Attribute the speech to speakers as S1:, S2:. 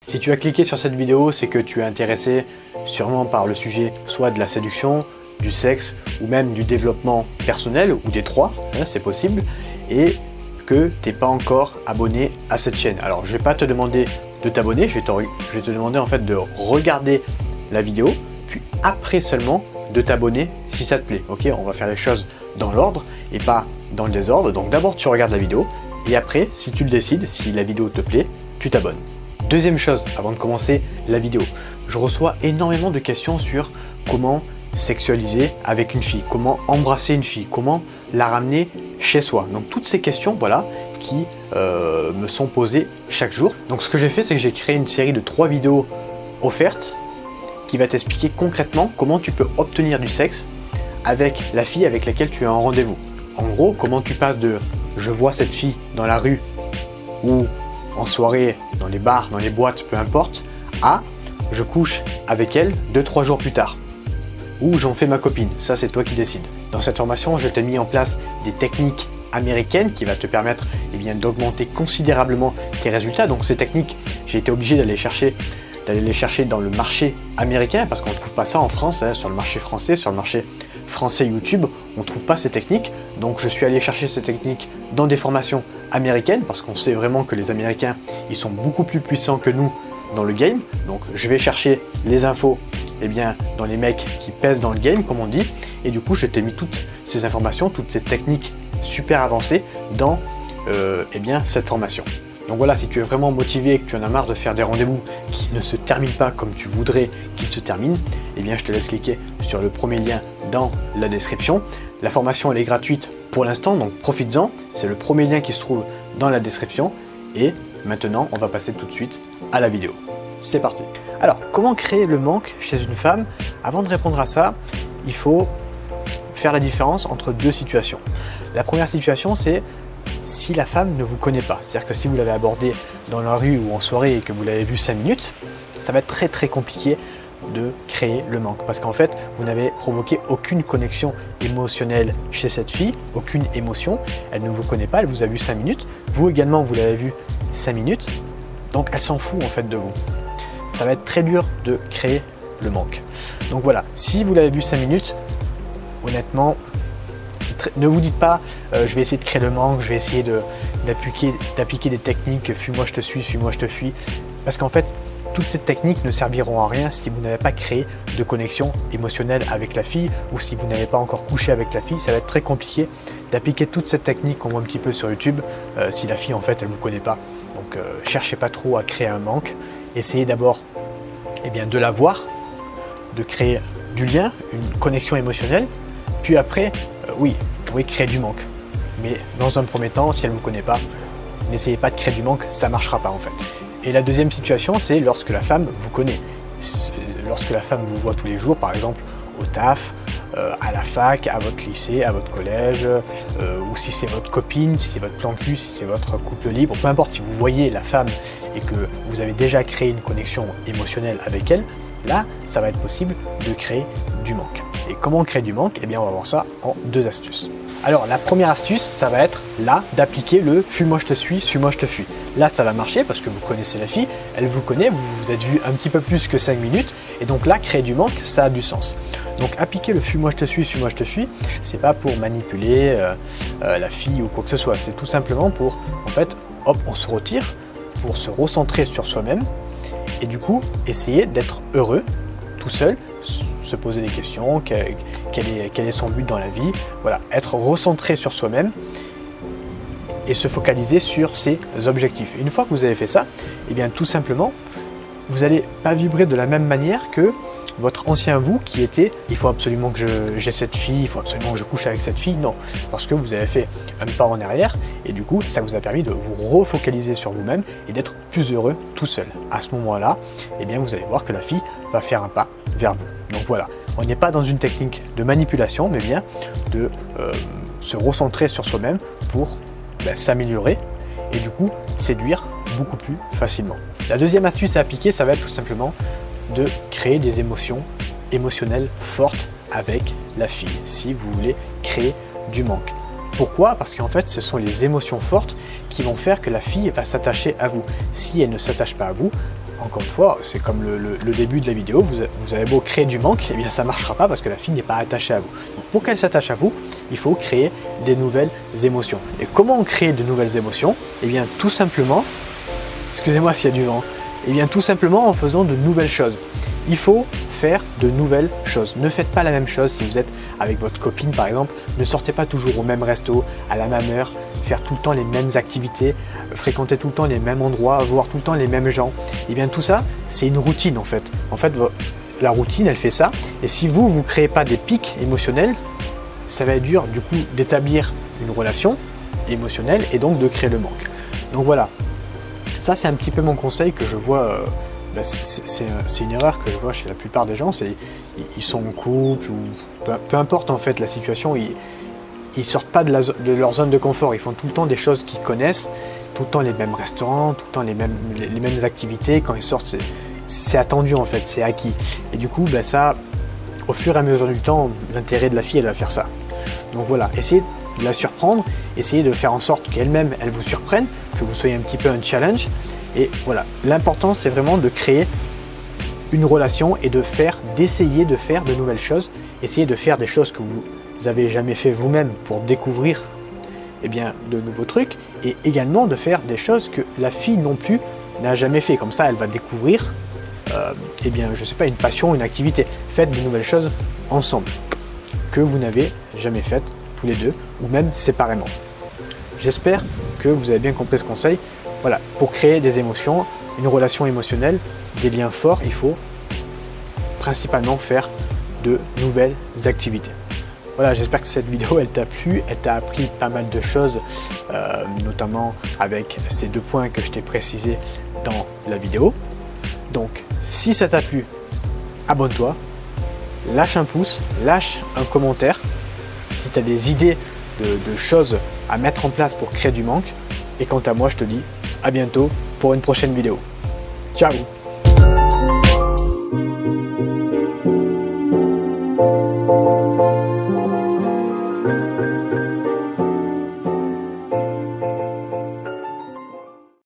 S1: Si tu as cliqué sur cette vidéo, c'est que tu es intéressé sûrement par le sujet soit de la séduction, du sexe ou même du développement personnel ou des trois, hein, c'est possible, et que tu n'es pas encore abonné à cette chaîne. Alors je ne vais pas te demander de t'abonner, je vais te demander en fait de regarder la vidéo, puis après seulement de t'abonner si ça te plaît. Ok, on va faire les choses dans l'ordre et pas dans le désordre. Donc d'abord tu regardes la vidéo et après, si tu le décides, si la vidéo te plaît, tu t'abonnes. Deuxième chose, avant de commencer la vidéo, je reçois énormément de questions sur comment sexualiser avec une fille, comment embrasser une fille, comment la ramener chez soi. Donc toutes ces questions, voilà, qui me sont posées chaque jour. Donc ce que j'ai fait, c'est que j'ai créé une série de 3 vidéos offertes qui va t'expliquer concrètement comment tu peux obtenir du sexe avec la fille avec laquelle tu as un rendez-vous. En gros, comment tu passes de « je vois cette fille dans la rue » ou en soirée, dans les bars, dans les boîtes, peu importe, à « je couche avec elle 2-3 jours plus tard » ou « j'en fais ma copine ». Ça, c'est toi qui décides. Dans cette formation, je t'ai mis en place des techniques américaines qui va te permettre d'augmenter considérablement tes résultats. Donc ces techniques, j'ai été obligé d'aller les chercher dans le marché américain parce qu'on ne trouve pas ça en France, hein, sur le marché français, sur le marché français YouTube, on ne trouve pas ces techniques. Donc je suis allé chercher ces techniques dans des formations américaines parce qu'on sait vraiment que les Américains, ils sont beaucoup plus puissants que nous dans le game. Donc je vais chercher les infos dans les mecs qui pèsent dans le game, comme on dit. Et du coup, je t'ai mis toutes ces informations, toutes ces techniques super avancées dans cette formation. Donc voilà, si tu es vraiment motivé et que tu en as marre de faire des rendez-vous qui ne se terminent pas comme tu voudrais qu'ils se terminent, je te laisse cliquer sur le premier lien dans la description. La formation, elle est gratuite pour l'instant, donc profites-en. C'est le premier lien qui se trouve dans la description. Et maintenant, on va passer tout de suite à la vidéo. C'est parti. Alors, comment créer le manque chez une femme? Avant de répondre à ça, il faut faire la différence entre deux situations. La première situation, c'est si la femme ne vous connaît pas. C'est-à-dire que si vous l'avez abordée dans la rue ou en soirée et que vous l'avez vue 5 minutes, ça va être très très compliqué de créer le manque. Parce qu'en fait, vous n'avez provoqué aucune connexion émotionnelle chez cette fille, aucune émotion. Elle ne vous connaît pas, elle vous a vu 5 minutes. Vous également, vous l'avez vue 5 minutes. Donc elle s'en fout en fait de vous. Ça va être très dur de créer le manque. Donc voilà, si vous l'avez vu 5 minutes, honnêtement, ne vous dites pas je vais essayer de créer le manque, je vais essayer d'appliquer des techniques, fuis-moi je te suis, fuis-moi je te fuis. Parce qu'en fait, toutes ces techniques ne serviront à rien si vous n'avez pas créé de connexion émotionnelle avec la fille ou si vous n'avez pas encore couché avec la fille. Ça va être très compliqué d'appliquer toute cette technique qu'on voit un petit peu sur YouTube si la fille en fait elle ne vous connaît pas. Donc cherchez pas trop à créer un manque. Essayez d'abord de la voir, de créer du lien, une connexion émotionnelle. Puis après, oui, vous pouvez créer du manque. Mais dans un premier temps, si elle ne vous connaît pas, n'essayez pas de créer du manque, ça ne marchera pas en fait. Et la deuxième situation, c'est lorsque la femme vous connaît. Lorsque la femme vous voit tous les jours, par exemple au taf, à la fac, à votre lycée, à votre collège, ou si c'est votre copine, si c'est votre plan cul, si c'est votre couple libre, peu importe, si vous voyez la femme et que vous avez déjà créé une connexion émotionnelle avec elle, là, ça va être possible de créer du manque. Et comment créer du manque? On va voir ça en 2 astuces. Alors, la première astuce, ça va être là d'appliquer le « fuis-moi je te suis, suis-moi je te fuis ». Là, ça va marcher parce que vous connaissez la fille, elle vous connaît, vous vous êtes vu un petit peu plus que 5 minutes. Et donc là, créer du manque, ça a du sens. Donc, appliquer le « fuis-moi je te suis, suis-moi je te fuis », c'est pas pour manipuler la fille ou quoi que ce soit. C'est tout simplement pour, en fait, hop, on se retire pour se recentrer sur soi-même et du coup, essayer d'être heureux tout seul, se poser des questions, quel est son but dans la vie, voilà, être recentré sur soi-même et se focaliser sur ses objectifs. Une fois que vous avez fait ça, tout simplement, vous n'allez pas vibrer de la même manière que votre ancien vous qui était « il faut absolument que j'ai cette fille, il faut absolument que je couche avec cette fille ». Non, parce que vous avez fait un pas en arrière et du coup, ça vous a permis de vous refocaliser sur vous-même et d'être plus heureux tout seul. À ce moment-là, vous allez voir que la fille va faire un pas vers vous. Donc voilà, on n'est pas dans une technique de manipulation, mais bien de se recentrer sur soi-même pour s'améliorer et du coup séduire beaucoup plus facilement. La deuxième astuce à appliquer, ça va être tout simplement de créer des émotions émotionnelles fortes avec la fille, si vous voulez créer du manque. Pourquoi? Parce qu'en fait, ce sont les émotions fortes qui vont faire que la fille va s'attacher à vous. Si elle ne s'attache pas à vous, encore une fois, c'est comme le début de la vidéo, vous avez beau créer du manque, eh bien ça ne marchera pas parce que la fille n'est pas attachée à vous. Donc, pour qu'elle s'attache à vous, il faut créer des nouvelles émotions. Et comment on crée de nouvelles émotions? Eh bien tout simplement, excusez-moi s'il y a du vent, eh bien tout simplement en faisant de nouvelles choses. Il faut faire de nouvelles choses. Ne faites pas la même chose si vous êtes avec votre copine par exemple. Ne sortez pas toujours au même resto, à la même heure, faire tout le temps les mêmes activités, fréquenter tout le temps les mêmes endroits, voir tout le temps les mêmes gens. Et bien tout ça, c'est une routine en fait. En fait, la routine, elle fait ça. Et si vous ne créez pas des pics émotionnels, ça va être dur du coup d'établir une relation émotionnelle et donc de créer le manque. Donc voilà, ça c'est un petit peu mon conseil que je vois. C'est une erreur que je vois chez la plupart des gens, c'est ils sont en couple ou peu importe en fait la situation, ils sortent pas de leur zone de confort, ils font tout le temps des choses qu'ils connaissent, tout le temps les mêmes restaurants, tout le temps les mêmes activités, quand ils sortent c'est attendu en fait, c'est acquis. Et du coup ça, au fur et à mesure du temps, l'intérêt de la fille elle va faire ça. Donc voilà, essayez de la surprendre, essayez de faire en sorte qu'elle-même elle vous surprenne, que vous soyez un petit peu un challenge. Et voilà, l'important c'est vraiment de créer une relation et d'essayer de faire de nouvelles choses, essayer de faire des choses que vous n'avez jamais fait vous-même pour découvrir de nouveaux trucs, et également de faire des choses que la fille non plus n'a jamais fait. Comme ça, elle va découvrir, je sais pas, une passion, une activité. Faites de nouvelles choses ensemble que vous n'avez jamais faites tous les deux ou même séparément. J'espère que vous avez bien compris ce conseil. Voilà, pour créer des émotions, une relation émotionnelle, des liens forts, il faut principalement faire de nouvelles activités. Voilà, j'espère que cette vidéo elle t'a plu, elle t'a appris pas mal de choses, notamment avec ces 2 points que je t'ai précisés dans la vidéo. Donc, si ça t'a plu, abonne-toi, lâche un pouce, lâche un commentaire. Si tu as des idées de choses à mettre en place pour créer du manque. Et quant à moi, je te dis à bientôt pour une prochaine vidéo. Ciao!